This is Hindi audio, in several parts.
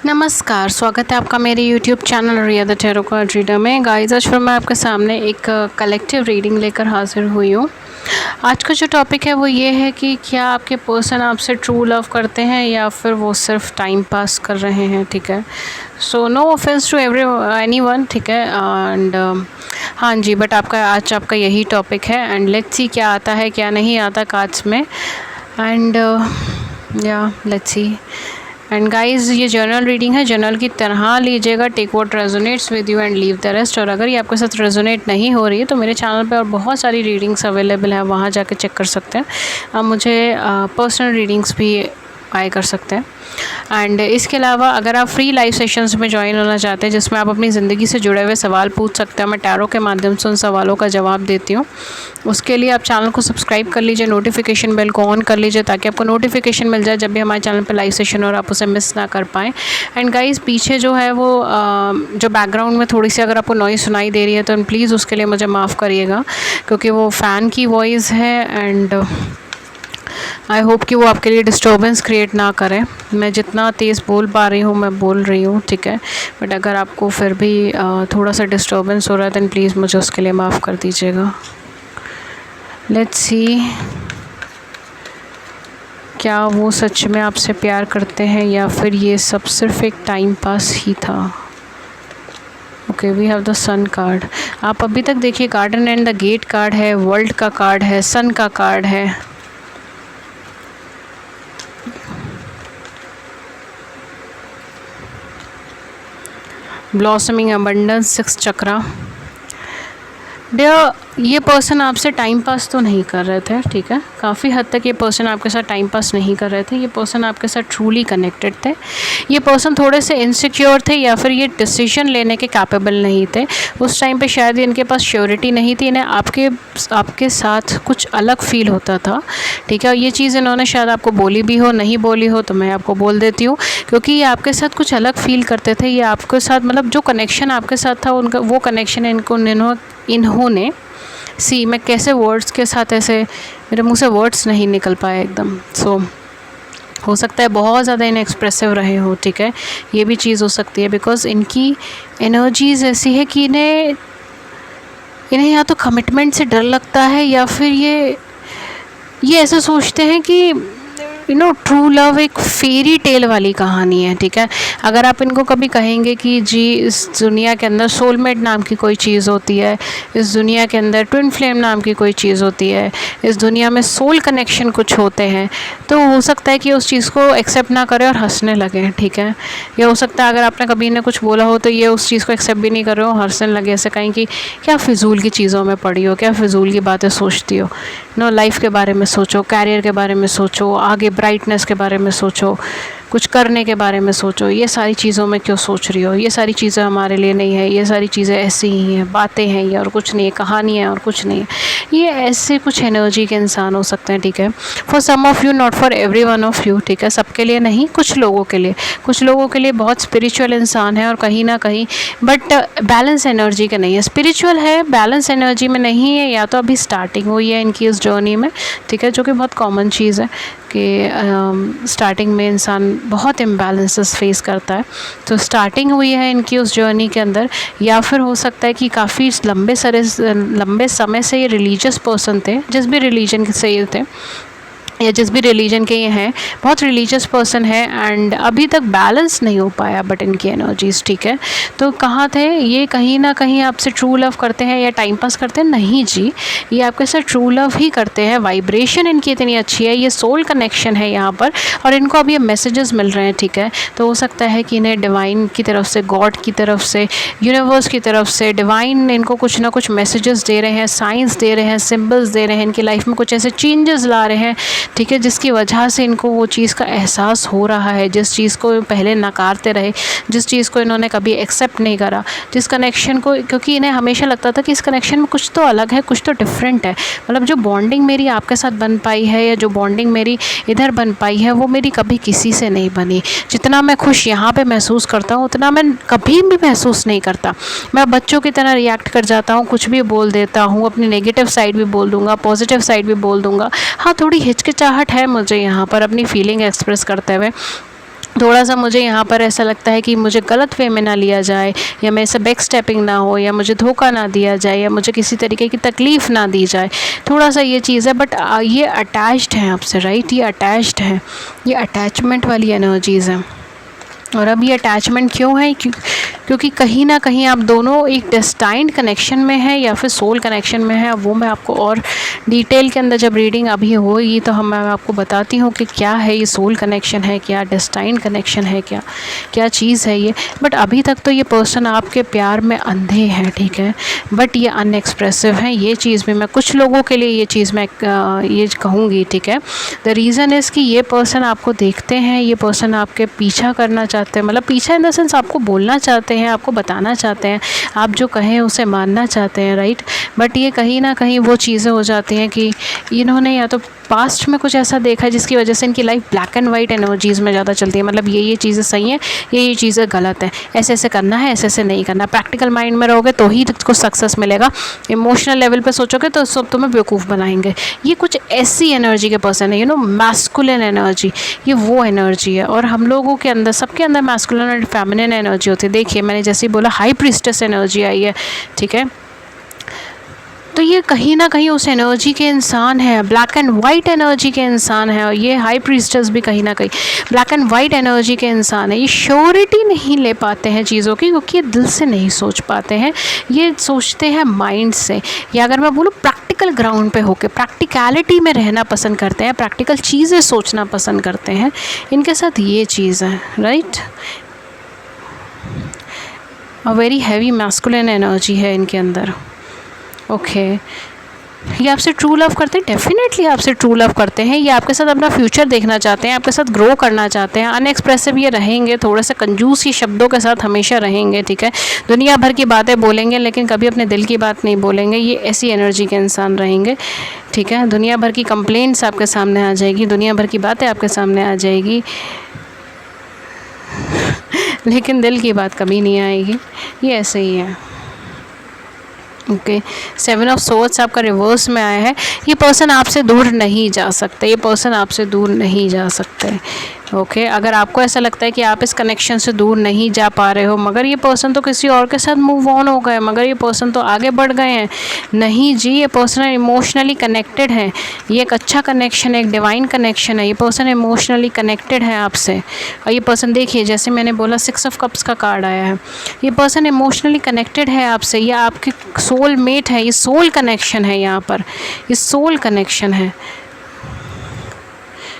नमस्कार, स्वागत है आपका मेरे YouTube channel Riya the tarot card reader में। गाइस, आज फिर मैं आपके सामने एक कलेक्टिव रीडिंग लेकर हाजिर हुई हूँ। आज का जो टॉपिक है वो ये है कि क्या आपके पर्सन आपसे ट्रू लव करते हैं या फिर वो सिर्फ टाइम पास कर रहे हैं। ठीक है, so no offence to anyone. ठीक है, एंड हाँ जी, बट आज आपका यही टॉपिक है एंड लेट्स सी क्या आता है क्या नहीं आता कार्ड्स में। एंड या लेट्स सी। एंड गाइज, ये जर्नल रीडिंग है, जर्नल की तरह लीजिएगा। Take what resonates with you and leave the rest. और अगर ये आपके साथ रेजोनेट नहीं हो रही है तो मेरे चैनल पे और बहुत सारी रीडिंग्स अवेलेबल है, वहाँ जाके चेक कर सकते हैं। आप मुझे पर्सनल रीडिंग्स भी बाय कर सकते हैं। एंड इसके अलावा अगर आप फ्री लाइव सेशंस में ज्वाइन होना चाहते हैं जिसमें आप अपनी ज़िंदगी से जुड़े हुए सवाल पूछ सकते हैं, मैं टैरो के माध्यम से उन सवालों का जवाब देती हूँ। उसके लिए आप चैनल को सब्सक्राइब कर लीजिए, नोटिफिकेशन बेल को ऑन कर लीजिए ताकि आपको नोटिफिकेशन मिल जाए जब भी हमारे चैनल पर लाइव सेशन और आप उसे मिस ना कर पाएँ। एंड गाइस, पीछे जो है वो जो बैकग्राउंड में थोड़ी सी अगर आपको नॉइज़ सुनाई दे रही है तो प्लीज़ उसके लिए मुझे माफ़ करिएगा, क्योंकि वो फ़ैन की वॉइस है एंड आई होप कि वो आपके लिए डिस्टर्बेंस क्रिएट ना करें। मैं जितना तेज़ बोल पा रही हूँ मैं बोल रही हूँ, ठीक है, बट अगर आपको फिर भी थोड़ा सा डिस्टर्बेंस हो रहा है तो प्लीज़ मुझे उसके लिए माफ़ कर दीजिएगा। लेट्स सी, क्या वो सच में आपसे प्यार करते हैं या फिर ये सब सिर्फ एक टाइम पास ही था। Okay, we have the sun card. आप अभी तक देखिए, garden and the gate card है, वर्ल्ड का कार्ड है, सन का कार्ड है, ब्लॉसमिंग अबंडेंस, 6 चक्रा। ये पर्सन आपसे टाइम पास तो नहीं कर रहे थे, ठीक है, काफ़ी हद तक ये पर्सन आपके साथ टाइम पास नहीं कर रहे थे। ये पर्सन आपके साथ ट्रूली कनेक्टेड थे। ये पर्सन थोड़े से इनसिक्योर थे या फिर ये डिसीजन लेने के कैपेबल नहीं थे। उस टाइम पे शायद इनके पास श्योरिटी नहीं थी, इन्हें आपके साथ कुछ अलग फील होता था, ठीक है। और ये चीज़ इन्होंने शायद आपको बोली भी हो, नहीं बोली हो तो मैं आपको बोल देती हूँ, क्योंकि ये आपके साथ कुछ अलग फील करते थे। ये आपके साथ मतलब जो कनेक्शन आपके साथ था उनका, वो कनेक्शन इन्होंने सी, मैं कैसे वर्ड्स के साथ, ऐसे मेरे मुंह से वर्ड्स नहीं निकल पाए एकदम। सो हो सकता है बहुत ज़्यादा इनएक्सप्रेसिव रहे हो, ठीक है, ये भी चीज़ हो सकती है, बिकॉज इनकी एनर्जीज ऐसी है कि इन्हें या तो कमिटमेंट से डर लगता है या फिर ये ऐसा सोचते हैं कि ट्रू लव एक फेरी टेल वाली कहानी है, ठीक है। अगर आप इनको कभी कहेंगे कि जी इस दुनिया के अंदर सोलमेट नाम की कोई चीज़ होती है, इस दुनिया के अंदर ट्विन फ्लेम नाम की कोई चीज़ होती है, इस दुनिया में सोल कनेक्शन कुछ होते हैं, तो हो सकता है कि उस चीज़ को एक्सेप्ट ना करें और हंसने लगे, ठीक है। या हो सकता है अगर आपने कभी इन्हें कुछ बोला हो तो ये उस चीज़ को एक्सेप्ट भी नहीं कर रहे हो, हंसने लगे, ऐसे कहें कि क्या फ़िजूल की चीज़ों में पड़ी हो, क्या फ़िजूल की बातें सोचती हो। लाइफ के बारे में सोचो, कैरियर के बारे में सोचो, आगे ब्राइटनेस के बारे में सोचो, कुछ करने के बारे में सोचो। ये सारी चीज़ों में क्यों सोच रही हो, ये सारी चीज़ें हमारे लिए नहीं है, ये सारी चीज़ें ऐसी ही हैं, बातें हैं ये और कुछ नहीं है, कहानी है और कुछ नहीं है। ये ऐसे कुछ एनर्जी के इंसान हो सकते हैं, ठीक है। For some of you, not for every one of you, ठीक है, सबके लिए नहीं, कुछ लोगों के लिए बहुत स्पिरिचुअल इंसान है और कहीं ना कहीं बट बैलेंस एनर्जी के नहीं है। स्पिरिचुअल है, बैलेंस एनर्जी में नहीं है, या तो अभी स्टार्टिंग हुई है इनकी इस जर्नी में, ठीक है, जो कि बहुत कॉमन चीज़ है कि स्टार्टिंग में इंसान बहुत इम्बैलेंसेस फेस करता है। तो स्टार्टिंग हुई है इनकी उस जर्नी के अंदर, या फिर हो सकता है कि काफ़ी लंबे समय से ये रिलीजियस पर्सन थे, जिस भी रिलीजन से ये थे या जिस भी रिलीजन के ये हैं, बहुत रिलीजियस पर्सन है एंड अभी तक बैलेंस नहीं हो पाया बट इनकी एनर्जीज, ठीक है। तो कहाँ थे ये, कहीं ना कहीं आपसे ट्रू लव करते हैं या टाइम पास करते हैं, नहीं जी, ये आपके साथ ट्रू लव ही करते हैं। वाइब्रेशन इनकी इतनी अच्छी है, ये सोल कनेक्शन है यहाँ पर और इनको अब ये मैसेजेस मिल रहे हैं, ठीक है। तो हो सकता है कि इन्हें डिवाइन की तरफ से, गॉड की तरफ से, यूनिवर्स की तरफ से डिवाइन इनको कुछ ना कुछ मैसेजेस दे रहे हैं, साइंस दे रहे हैं, सिम्बल्स दे रहे हैं, इनकी लाइफ में कुछ ऐसे चेंजेस ला रहे हैं, ठीक है, जिसकी वजह से इनको वो चीज़ का एहसास हो रहा है, जिस चीज़ को पहले नकारते रहे, जिस चीज़ को इन्होंने कभी एक्सेप्ट नहीं करा, जिस कनेक्शन को, क्योंकि इन्हें हमेशा लगता था कि इस कनेक्शन में कुछ तो अलग है, कुछ तो डिफरेंट है। मतलब जो बॉन्डिंग मेरी आपके साथ बन पाई है या जो बॉन्डिंग मेरी इधर बन पाई है वो मेरी कभी किसी से नहीं बनी। जितना मैं खुश यहाँ पे महसूस करता हूँ उतना मैं कभी भी महसूस नहीं करता। मैं बच्चों की तरह रिएक्ट कर जाता हूँ, कुछ भी बोल देता हूँ, अपनी नेगेटिव साइड भी बोल दूँगा, पॉजिटिव साइड भी बोल दूँगा। हाँ, थोड़ी हिचकिचाहट है मुझे यहाँ पर अपनी फीलिंग एक्सप्रेस करते हुए, थोड़ा सा मुझे यहाँ पर ऐसा लगता है कि मुझे गलत वे में ना लिया जाए, या मेरे से बैक स्टेपिंग ना हो, या मुझे धोखा ना दिया जाए, या मुझे किसी तरीके की तकलीफ़ ना दी जाए, थोड़ा सा ये चीज़ है। बट ये अटैच्ड है आपसे, राइट, ये अटैच्ड है, ये अटैचमेंट वाली एनर्जीज़ हैं। और अब ये अटैचमेंट क्यों है? क्योंकि कहीं ना कहीं आप दोनों एक डेस्टाइन्ड कनेक्शन में है या फिर सोल कनेक्शन में है। वो मैं आपको और डिटेल के अंदर जब रीडिंग अभी होगी तो मैं आपको बताती हूँ कि क्या है ये सोल कनेक्शन है, क्या डेस्टाइन्ड कनेक्शन है, क्या क्या चीज़ है ये। बट अभी तक तो ये पर्सन आपके प्यार में अंधे हैं, ठीक है, बट ये अनएक्सप्रेसिव हैं। ये चीज़ भी मैं कुछ लोगों के लिए ये चीज़ मैं ये कहूँगी, ठीक है। द रीज़न इज़ कि ये पर्सन आपको देखते हैं, ये पर्सन आपके पीछा करना चाहते हैं, मतलब पीछा इन द सेंस आपको बोलना चाहते हैं, आपको बताना चाहते हैं, आप जो कहें उसे मानना चाहते हैं, राइट। बट ये कहीं ना कहीं वो चीज़ें हो जाती हैं कि इन्होंने या तो पास्ट में कुछ ऐसा देखा है जिसकी वजह से इनकी life black and white energies में ज़्यादा चलती है। मतलब ये चीज़ें सही हैं, ये चीज़ें गलत हैं, ऐसे ऐसे करना है, ऐसे ऐसे नहीं करना। प्रैक्टिकल माइंड में रहोगे तो ही कुछ सक्सेस मिलेगा, इमोशनल लेवल पे सोचोगे तो सब तुम्हें बेवकूफ़ बनाएंगे। ये कुछ ऐसी एनर्जी के पर्सन है, मैस्कुलिन एनर्जी, ये वो एनर्जी है। और हम लोगों के अंदर, सबके अंदर मैस्कुलिन और फेमिनिन एनर्जी होती है। देखिए मैंने जैसे ही बोला हाई प्रीस्टेस एनर्जी आई है, ठीक है, तो ये कहीं ना कहीं उस एनर्जी के इंसान है, ब्लैक एंड वाइट एनर्जी के इंसान है। और ये हाई प्रीस्टेस भी कहीं ना कहीं ब्लैक एंड वाइट एनर्जी के इंसान है। ये श्योरिटी नहीं ले पाते हैं चीज़ों की, क्योंकि ये दिल से नहीं सोच पाते हैं, ये सोचते हैं माइंड से, या अगर मैं बोलूँ प्रैक्टिकल ग्राउंड पे होके प्रैक्टिकलिटी में रहना पसंद करते हैं, प्रैक्टिकल चीज़ें सोचना पसंद करते हैं। इनके साथ ये चीज़ है, right. A very heavy masculine energy है इनके अंदर। ओके ये आपसे ट्रू लव करते हैं, डेफिनेटली आपसे ट्रू लव करते हैं। ये आपके साथ अपना फ्यूचर देखना चाहते हैं, आपके साथ ग्रो करना चाहते हैं। अनएक्सप्रेसिव ये रहेंगे, थोड़े से कंजूस ये शब्दों के साथ हमेशा रहेंगे, ठीक है। दुनिया भर की बातें बोलेंगे लेकिन कभी अपने दिल की बात नहीं बोलेंगे। ये ऐसी एनर्जी के इंसान रहेंगे, ठीक है। दुनिया भर की कंप्लेंट्स आपके सामने आ जाएगी, दुनिया भर की बातें आपके सामने आ जाएगी, लेकिन दिल की बात कभी नहीं आएगी। ये ऐसे ही है। ओके 7 ऑफ सोर्ड्स आपका रिवर्स में आया है। ये पर्सन आपसे दूर नहीं जा सकते, ये पर्सन आपसे दूर नहीं जा सकते। ओके अगर आपको ऐसा लगता है कि आप इस कनेक्शन से दूर नहीं जा पा रहे हो, मगर ये पर्सन तो किसी और के साथ मूव ऑन हो गए, मगर ये पर्सन तो आगे बढ़ गए हैं, नहीं जी, ये पर्सन इमोशनली कनेक्टेड है। ये एक अच्छा कनेक्शन है, एक डिवाइन कनेक्शन है। ये पर्सन इमोशनली कनेक्टेड है आपसे। और ये पर्सन देखिए जैसे मैंने बोला 6 ऑफ कप्स का कार्ड आया है, ये पर्सन इमोशनली कनेक्टेड है आपसे। ये आपके सोल मेट है, ये सोल कनेक्शन है, यहाँ पर ये सोल कनेक्शन है।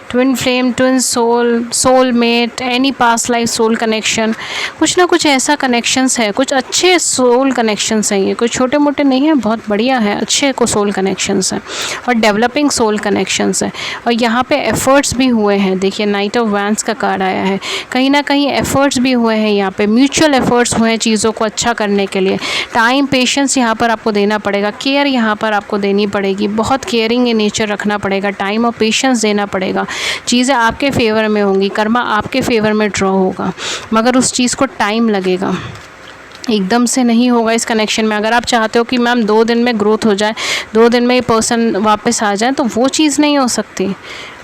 Twin flame, twin soul, soul mate, any past life soul connection, कुछ ना कुछ ऐसा कनेक्शंस है, कुछ अच्छे सोल कनेक्शंस हैं। ये कोई छोटे मोटे नहीं है, बहुत बढ़िया है, अच्छे को सोल कनेक्शंस हैं और डेवलपिंग सोल कनेक्शंस हैं। और यहाँ पे एफ़र्ट्स भी हुए हैं। देखिए नाइट ऑफ वैंड्स का कार्ड आया है, कहीं ना कहीं एफ़र्ट्स भी हुए हैं, यहाँ पे म्यूचुअल एफ़र्ट्स हुए हैं चीज़ों को अच्छा करने के लिए। टाइम, पेशेंस यहाँ पर आपको देना पड़ेगा, केयर यहाँ पर आपको देनी पड़ेगी, बहुत केयरिंग इन नेचर रखना पड़ेगा, टाइम और पेशेंस देना पड़ेगा। चीज़ें आपके फेवर में होंगी, कर्मा आपके फेवर में ड्रॉ होगा, मगर उस चीज़ को टाइम लगेगा, एकदम से नहीं होगा इस कनेक्शन में। अगर आप चाहते हो कि मैम 2 दिन में ग्रोथ हो जाए, 2 दिन में ये पर्सन वापस आ जाए, तो वो चीज़ नहीं हो सकती,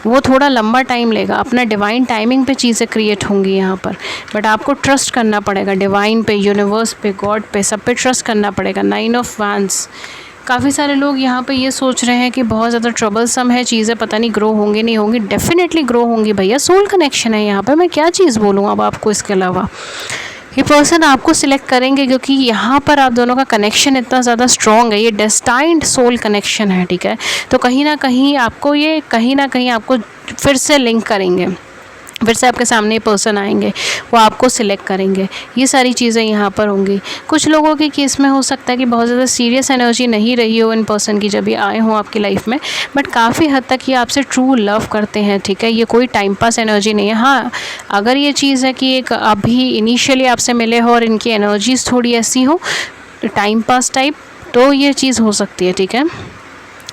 वो थोड़ा लंबा टाइम लेगा। अपना डिवाइन टाइमिंग पे चीज़ें क्रिएट होंगी यहाँ पर, बट आपको ट्रस्ट करना पड़ेगा डिवाइन पे, यूनिवर्स पे, गॉड पे, सब पे ट्रस्ट करना पड़ेगा। 9 ऑफ वैंड्स, काफ़ी सारे लोग यहाँ पे ये सोच रहे हैं कि बहुत ज़्यादा ट्रबलसम है चीज़ें, पता नहीं ग्रो होंगी नहीं होंगी। डेफिनेटली ग्रो होंगी भैया, सोल कनेक्शन है यहाँ पे, मैं क्या चीज़ बोलूँ अब आपको इसके अलावा। ये पर्सन आपको सिलेक्ट करेंगे क्योंकि यहाँ पर आप दोनों का कनेक्शन इतना ज़्यादा स्ट्रॉन्ग है, ये डेस्टाइन्ड सोल कनेक्शन है, ठीक है। तो कहीं ना कहीं आपको फिर से लिंक करेंगे, फिर से आपके सामने पर्सन आएंगे, वो आपको सिलेक्ट करेंगे। ये सारी चीज़ें यहाँ पर होंगी। कुछ लोगों के केस में हो सकता है कि बहुत ज़्यादा सीरियस एनर्जी नहीं रही हो इन पर्सन की जब ये आए हों आपकी लाइफ में, बट काफ़ी हद तक ये आपसे ट्रू लव करते हैं, ठीक है। ये कोई टाइम पास एनर्जी नहीं है। हाँ अगर ये चीज़ है कि एक अभी इनिशियली आपसे मिले हो और इनकी एनर्जीज़ थोड़ी ऐसी हो टाइम पास टाइप, तो ये चीज़ हो सकती है, ठीक है।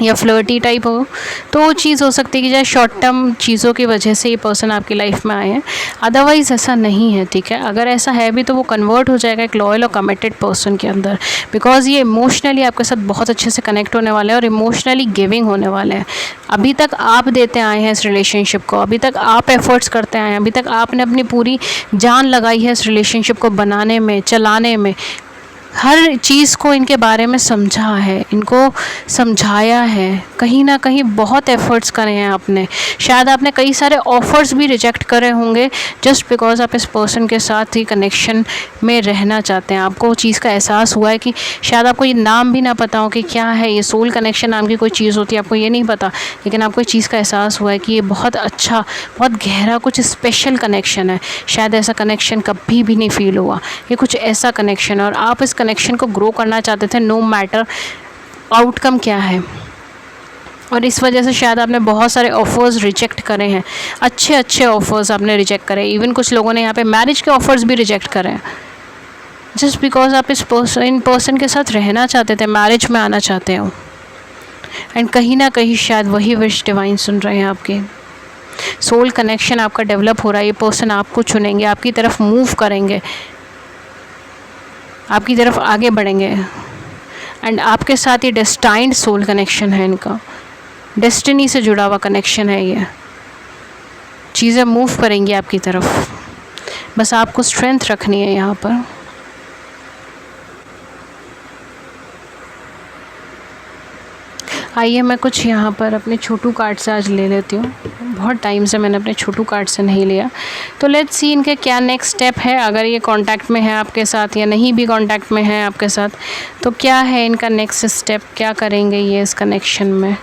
या फ्लर्टी टाइप हो, तो वो चीज़ हो सकती है कि चाहे शॉर्ट टर्म चीज़ों की वजह से ये पर्सन आपकी लाइफ में आए हैं, अदरवाइज़ ऐसा नहीं है, ठीक है। अगर ऐसा है भी तो वो कन्वर्ट हो जाएगा एक लॉयल और कमिटेड पर्सन के अंदर, बिकॉज ये इमोशनली आपके साथ बहुत अच्छे से कनेक्ट होने वाले हैं और इमोशनली गिविंग होने वाले हैं। अभी तक आप देते आए हैं इस रिलेशनशिप को, अभी तक आप एफर्ट्स करते आए हैं, अभी तक आपने अपनी पूरी जान लगाई है इस रिलेशनशिप को बनाने में, चलाने में, हर चीज़ को इनके बारे में समझा है, इनको समझाया है, कहीं ना कहीं बहुत एफ़र्ट्स करे हैं आपने। शायद आपने कई सारे ऑफ़र्स भी रिजेक्ट करे होंगे जस्ट बिकॉज आप इस पर्सन के साथ ही कनेक्शन में रहना चाहते हैं। आपको चीज़ का एहसास हुआ है कि शायद आपको ये नाम भी ना पता हो कि क्या है ये, सोल कनेक्शन नाम की कोई चीज़ होती है, आपको ये नहीं पता, लेकिन आपको इस चीज़ का एहसास हुआ है कि ये बहुत अच्छा, बहुत गहरा, कुछ स्पेशल कनेक्शन है। शायद ऐसा कनेक्शन कभी भी नहीं फील हुआ, ये कुछ ऐसा कनेक्शन है और आप इस कनेक्शन को ग्रो करना चाहते थे, नो मैटर आउटकम क्या है। और इस वजह से शायद आपने बहुत सारे ऑफ़र्स रिजेक्ट करे हैं, अच्छे अच्छे ऑफ़र्स आपने रिजेक्ट करे। इवन कुछ लोगों ने यहाँ पे मैरिज के ऑफ़र्स भी रिजेक्ट करे हैं जस्ट बिकॉज आप इस पर्सन के साथ रहना चाहते थे, मैरिज में आना चाहते हो। एंड कहीं ना कहीं शायद वही विश डिवाइन सुन रहे हैं आपके। सोल कनेक्शन आपका डेवलप हो रहा है, ये पर्सन आपको चुनेंगे, आपकी तरफ मूव करेंगे, आपकी तरफ आगे बढ़ेंगे। एंड आपके साथ ये डेस्टाइंड सोल कनेक्शन है, इनका डेस्टिनी से जुड़ा हुआ कनेक्शन है। ये चीज़ें मूव करेंगी आपकी तरफ, बस आपको स्ट्रेंथ रखनी है यहाँ पर। आइए मैं कुछ यहाँ पर अपने छोटू कार्ड से आज ले लेती हूँ, बहुत टाइम से मैंने अपने छोटू कार्ड से नहीं लिया। तो लेट्स सी इनके क्या नेक्स्ट स्टेप है, अगर ये कांटेक्ट में है आपके साथ या नहीं भी कांटेक्ट में है आपके साथ, तो क्या है इनका नेक्स्ट स्टेप, क्या करेंगे ये इस कनेक्शन में।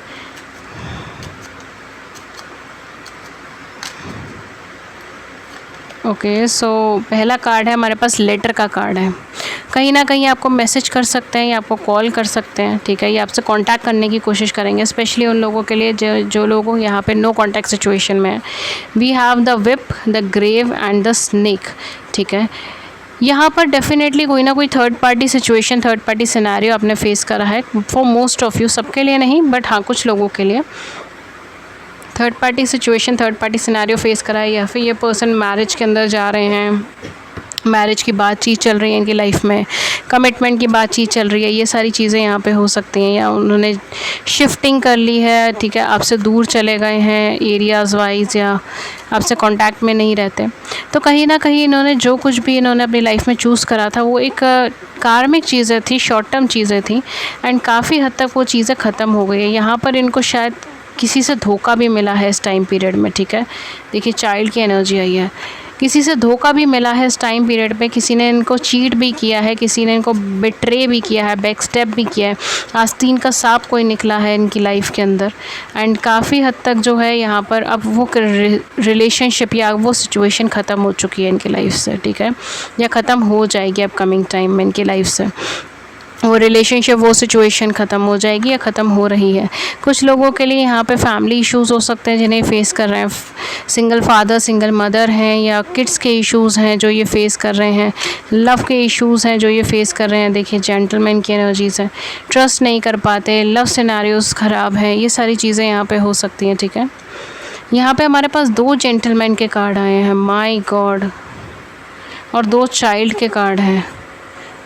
ओके सो पहला कार्ड है हमारे पास, लेटर का कार्ड है। कहीं ना कहीं आपको मैसेज कर सकते हैं या आपको कॉल कर सकते हैं, ठीक है, ये आपसे कांटेक्ट करने की कोशिश करेंगे, स्पेशली उन लोगों के लिए जो लोग यहाँ पे नो कांटेक्ट सिचुएशन में है। We have the whip, the grave and the snake, ठीक है। यहाँ पर डेफिनेटली कोई ना कोई third party situation, third party scenario आपने फेस करा है, फॉर मोस्ट ऑफ यू, सबके लिए नहीं बट हाँ कुछ लोगों के लिए third party situation, third party scenario face करा है, या फिर ये पर्सन मैरिज के अंदर जा रहे हैं, मैरिज की बातचीत चल रही है इनकी लाइफ में, कमिटमेंट की बातचीत चल रही है, ये सारी चीज़ें यहाँ पे हो सकती हैं। या उन्होंने शिफ्टिंग कर ली है, ठीक है, आपसे दूर चले गए हैं एरियाज़ वाइज, या आपसे कांटेक्ट में नहीं रहते। तो कहीं ना कहीं इन्होंने जो कुछ भी इन्होंने अपनी लाइफ में चूज़ करा था वो एक कार्मिक चीज़ें थी, शॉर्ट टर्म चीज़ें थी, एंड काफ़ी हद तक वो चीज़ें ख़त्म हो गई है। यहाँ पर इनको शायद किसी से धोखा भी मिला है इस टाइम पीरियड में, ठीक है। देखिए चाइल्ड की एनर्जी आई है, किसी से धोखा भी मिला है इस टाइम पीरियड पे, किसी ने इनको चीट भी किया है, किसी ने इनको बिट्रे भी किया है, बैक स्टेप भी किया है। आस्तीन का सांप कोई निकला है इनकी लाइफ के अंदर, एंड काफ़ी हद तक जो है यहाँ पर अब वो रिलेशनशिप या वो सिचुएशन ख़त्म हो चुकी है इनकी लाइफ से, ठीक है, या ख़त्म हो जाएगी अपकमिंग टाइम में इनकी लाइफ से। वो रिलेशनशिप, वो सिचुएशन ख़त्म हो जाएगी या ख़त्म हो रही है। कुछ लोगों के लिए यहाँ पे फैमिली इश्यूज़ हो सकते हैं जिन्हें फेस कर रहे हैं, सिंगल फादर सिंगल मदर हैं, या किड्स के इश्यूज़ हैं जो ये फेस कर रहे हैं, लव के इश्यूज़ हैं जो ये फेस कर रहे हैं। देखिए जेंटलमैन की एनर्जीज़ हैं, ट्रस्ट नहीं कर पाते, लव सिनेरियोज़ ख़राब हैं, ये सारी चीज़ें यहाँ पर हो सकती हैं, ठीक है। यहाँ पर हमारे पास 2 जेंटलमैन के कार्ड आए हैं, माई गॉड, और 2 चाइल्ड के कार्ड हैं,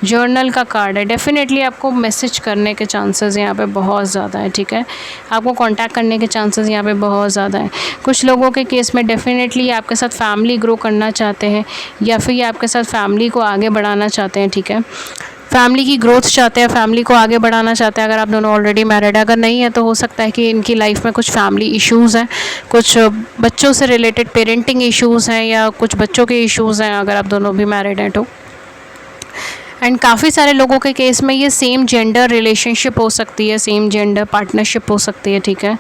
जर्नल का कार्ड है। डेफिनेटली आपको मैसेज करने के चांसेस यहाँ पे बहुत ज़्यादा है, ठीक है, आपको कांटेक्ट करने के चांसेस यहाँ पे बहुत ज़्यादा है। कुछ लोगों के केस में डेफिनेटली आपके साथ फैमिली ग्रो करना चाहते हैं, या फिर ये आपके साथ फैमिली को आगे बढ़ाना चाहते हैं, ठीक है, फैमिली की ग्रोथ चाहते हैं, फैमिली को आगे बढ़ाना चाहते हैं। अगर आप दोनों ऑलरेडी मैरिड है, अगर नहीं है तो हो सकता है कि इनकी लाइफ में कुछ फैमिली इश्यूज़ हैं, कुछ बच्चों से रिलेटेड पेरेंटिंग इश्यूज़ हैं, या कुछ बच्चों के इश्यूज़ हैं अगर आप दोनों भी मैरिड हैं तो। एंड काफ़ी सारे लोगों के केस में ये सेम जेंडर रिलेशनशिप हो सकती है, सेम जेंडर पार्टनरशिप हो सकती है, ठीक है।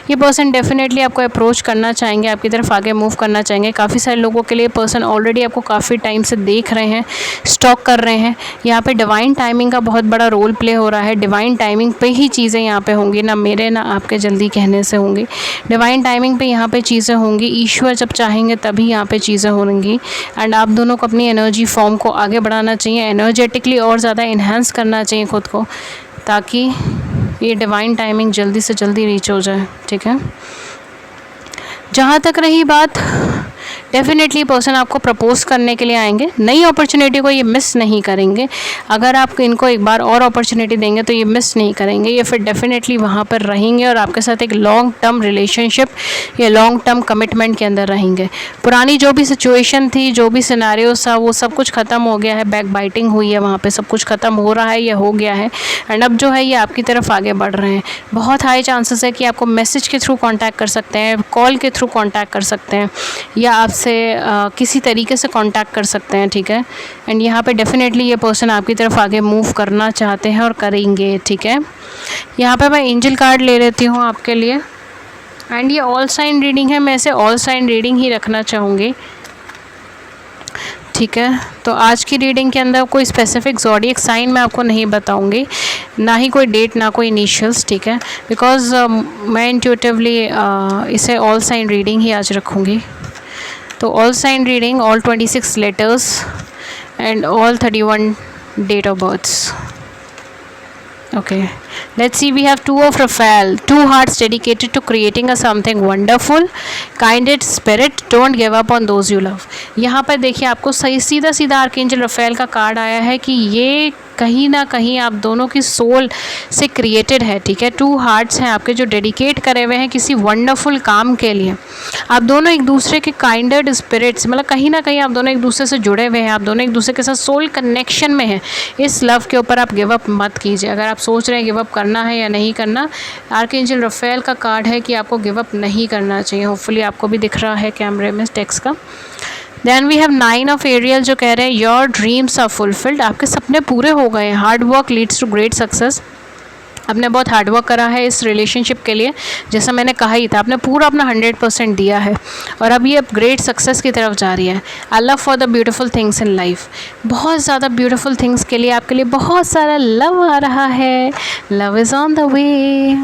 ये पर्सन डेफिनेटली आपको अप्रोच करना चाहेंगे, आपकी तरफ आगे मूव करना चाहेंगे। काफ़ी सारे लोगों के लिए पर्सन ऑलरेडी आपको काफ़ी टाइम से देख रहे हैं, स्टॉक कर रहे हैं। यहाँ पे डिवाइन टाइमिंग का बहुत बड़ा रोल प्ले हो रहा है। डिवाइन टाइमिंग पे ही चीज़ें यहाँ पे होंगी, ना मेरे ना आपके जल्दी कहने से होंगी। डिवाइन टाइमिंग पे यहाँ पे चीज़ें होंगी, ईश्वर जब चाहेंगे तभी यहाँ पे चीज़ें होंगी। एंड आप दोनों को अपनी एनर्जी फॉर्म को आगे बढ़ाना चाहिए, एनर्जेटिकली और ज़्यादा इन्हांस करना चाहिए खुद को, ताकि ये डिवाइन टाइमिंग जल्दी से जल्दी रीच हो जाए, ठीक है। जहाँ तक रही बात, डेफिनेटली पर्सन आपको प्रपोज करने के लिए आएंगे, नई अपॉर्चुनिटी को ये मिस नहीं करेंगे। अगर आप इनको एक बार और अपॉर्चुनिटी देंगे तो ये मिस नहीं करेंगे, ये फिर डेफिनेटली वहाँ पर रहेंगे और आपके साथ एक लॉन्ग टर्म रिलेशनशिप या लॉन्ग टर्म कमिटमेंट के अंदर रहेंगे। पुरानी जो भी सिचुएशन थी, जो भी सिनेरियो था, वो सब कुछ ख़त्म हो गया है, बैक बाइटिंग हुई है, वहाँ पर सब कुछ ख़त्म हो रहा है या हो गया है। एंड अब जो है ये आपकी तरफ आगे बढ़ रहे हैं। बहुत हाई चांसेस है कि आपको मैसेज के थ्रू कॉन्टैक्ट कर सकते हैं, कॉल के थ्रू कॉन्टैक्ट कर सकते हैं, या आपसे किसी तरीके से कांटेक्ट कर सकते हैं, ठीक है। एंड यहाँ पे डेफिनेटली ये पर्सन आपकी तरफ आगे मूव करना चाहते हैं और करेंगे, ठीक है। यहाँ पे मैं एंजल कार्ड ले लेती हूँ आपके लिए। एंड ये ऑल साइन रीडिंग है, मैं इसे ऑल साइन रीडिंग ही रखना चाहूँगी, ठीक है। तो आज की रीडिंग के अंदर कोई स्पेसिफिक ज़ोडिएक साइन मैं आपको नहीं बताऊंगी, ना ही कोई डेट, ना कोई इनिशियल्स, ठीक है। बिकॉज मैं इंट्यूटिवली इसे ऑल साइन रीडिंग ही आज रखूँगी। तो all sign reading, all 26 letters and all 31 date of births. Okay, let's see. We have two of Raphael, two hearts dedicated to creating a something wonderful, kinded spirit, don't give up on those you love. यहाँ पर देखिए आपको सही सीधा सीधा आर्कएंजल रफेल का कार्ड आया है कि ये कहीं ना कहीं आप दोनों की सोल से क्रिएटेड है, ठीक है। टू हार्ट्स हैं आपके जो डेडिकेट करे हुए हैं किसी वंडरफुल काम के लिए। आप दोनों एक दूसरे के काइंडेड स्पिरिट्स, मतलब कहीं ना कहीं आप दोनों एक दूसरे से जुड़े हुए हैं, आप दोनों एक दूसरे के साथ सोल कनेक्शन में हैं। इस लव के ऊपर आप गिव अप मत कीजिए। अगर आप सोच रहे हैं गिव अप करना है या नहीं करना, आर्कएंजल रफेल का कार्ड है कि आपको गिव अप नहीं करना चाहिए। होपफुली आपको भी दिख रहा है कैमरे में टेक्स्ट का। Then we have 9 of Ariel जो कह रहे हैं योर ड्रीम्स आर फुलफिल्ड, आपके सपने पूरे हो गए हैं। Hard work leads to great success, आपने बहुत हार्ड वर्क करा है इस रिलेशनशिप के लिए, जैसा मैंने कहा ही था, आपने पूरा अपना 100% दिया है और अब ये अब ग्रेट सक्सेस की तरफ जा रही है। I love for the beautiful things in life, बहुत ज़्यादा ब्यूटीफुल थिंग्स के लिए आपके लिए बहुत सारा लव आ रहा है। Love is on the way.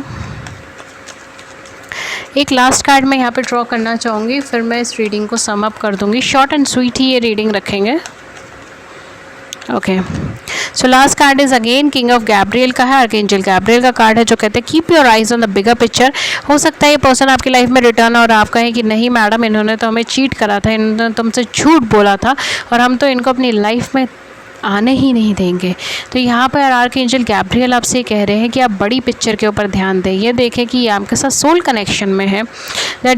एक लास्ट कार्ड मैं यहाँ पे ड्रॉ करना चाहूँगी, फिर मैं इस रीडिंग को सम अप कर दूँगी। शॉर्ट एंड स्वीट ही ये रीडिंग रखेंगे, okay. So last card is again king of Gabriel का है, आर्कएंजल गैब्रियल का कार्ड है जो कहते हैं keep your eyes on the bigger picture. हो सकता है ये पर्सन आपकी लाइफ में रिटर्न और आप कहें कि नहीं मैडम, इन्होंने तो हमें चीट करा था, इन्होंने तुमसे झूठ बोला था और हम तो इनको अपनी लाइफ में आने ही नहीं देंगे। तो यहाँ पर आर्कएंजल गैब्रियल आपसे कह रहे हैं कि आप बड़ी पिक्चर के ऊपर ध्यान दें। ये देखें कि ये आपके साथ सोल कनेक्शन में है। That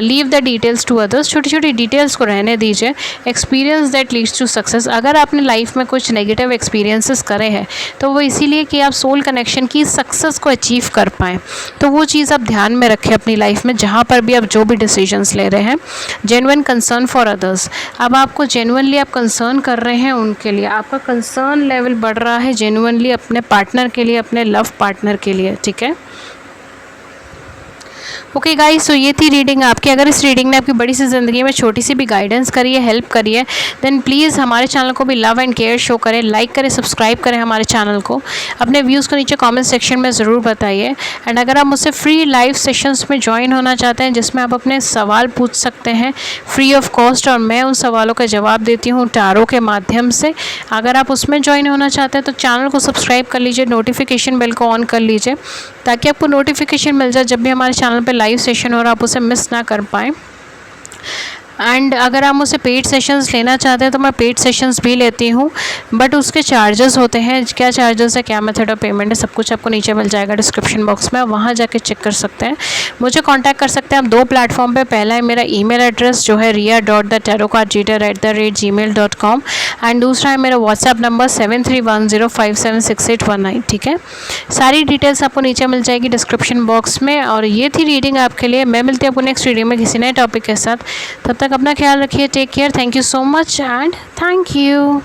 leave the details to others, छोटी छोटी डिटेल्स को रहने दीजिए। Experience that leads to success, अगर आपने लाइफ में कुछ नेगेटिव एक्सपीरियंसेस करे हैं तो वो इसीलिए कि आप सोल कनेक्शन की सक्सेस को अचीव कर पाएँ। तो वो चीज़ आप ध्यान में रखें अपनी लाइफ में, जहाँ पर भी आप जो भी डिसीजंस ले रहे हैं। जेन्युइन कंसर्न फॉर अदर्स, अब आपको जेन्युइनली आप कंसर्न कर रहे हैं उनके लिए, आपका कंसर्न लेवल बढ़ रहा है जेन्युइनली अपने पार्टनर के लिए, अपने लव पार्टनर के लिए, ठीक है। ओके गाइस, सो ये थी रीडिंग आपकी। अगर इस रीडिंग ने आपकी बड़ी सी ज़िंदगी में छोटी सी भी गाइडेंस करी है, हेल्प करी है, देन प्लीज़ हमारे चैनल को भी लव एंड केयर शो करें, लाइक करें, सब्सक्राइब करें हमारे चैनल को। अपने व्यूज़ को नीचे कमेंट सेक्शन में ज़रूर बताइए। एंड अगर आप मुझसे फ्री लाइव सेशंस में ज्वाइन होना चाहते हैं जिसमें आप अपने सवाल पूछ सकते हैं फ्री ऑफ कॉस्ट और मैं उन सवालों का जवाब देती हूँ टारो के माध्यम से, अगर आप उसमें ज्वाइन होना चाहते हैं तो चैनल को सब्सक्राइब कर लीजिए, नोटिफिकेशन बेल को ऑन कर लीजिए ताकि आपको नोटिफिकेशन मिल जाए जब भी हमारे चैनल पर लाइव सेशन और आप उसे मिस ना कर पाएँ। एंड अगर आप मुझसे पेड सेशंस लेना चाहते हैं तो मैं पेड सेशंस भी लेती हूँ, बट उसके चार्जेस होते हैं। क्या चार्जेस है, क्या मेथड ऑफ पेमेंट है, सब कुछ आपको नीचे मिल जाएगा डिस्क्रिप्शन बॉक्स में, वहाँ जाके चेक कर सकते हैं। मुझे कांटेक्ट कर सकते हैं आप 2 प्लेटफॉर्म पे। पहला है मेरा ईमेल एड्रेस जो है ria.thetarotcardreader@gmail.com एंड दूसरा है मेरा व्हाट्सएप नंबर 7310576819, ठीक है। सारी डिटेल्स आपको नीचे मिल जाएगी डिस्क्रिप्शन बॉक्स में। और ये थी रीडिंग आपके लिए। मैं मिलती हूँ आपको नेक्स्ट रीडिंग में किसी नए टॉपिक के साथ। तब तक अपना ख्याल रखिए, take care, thank you so much and thank you.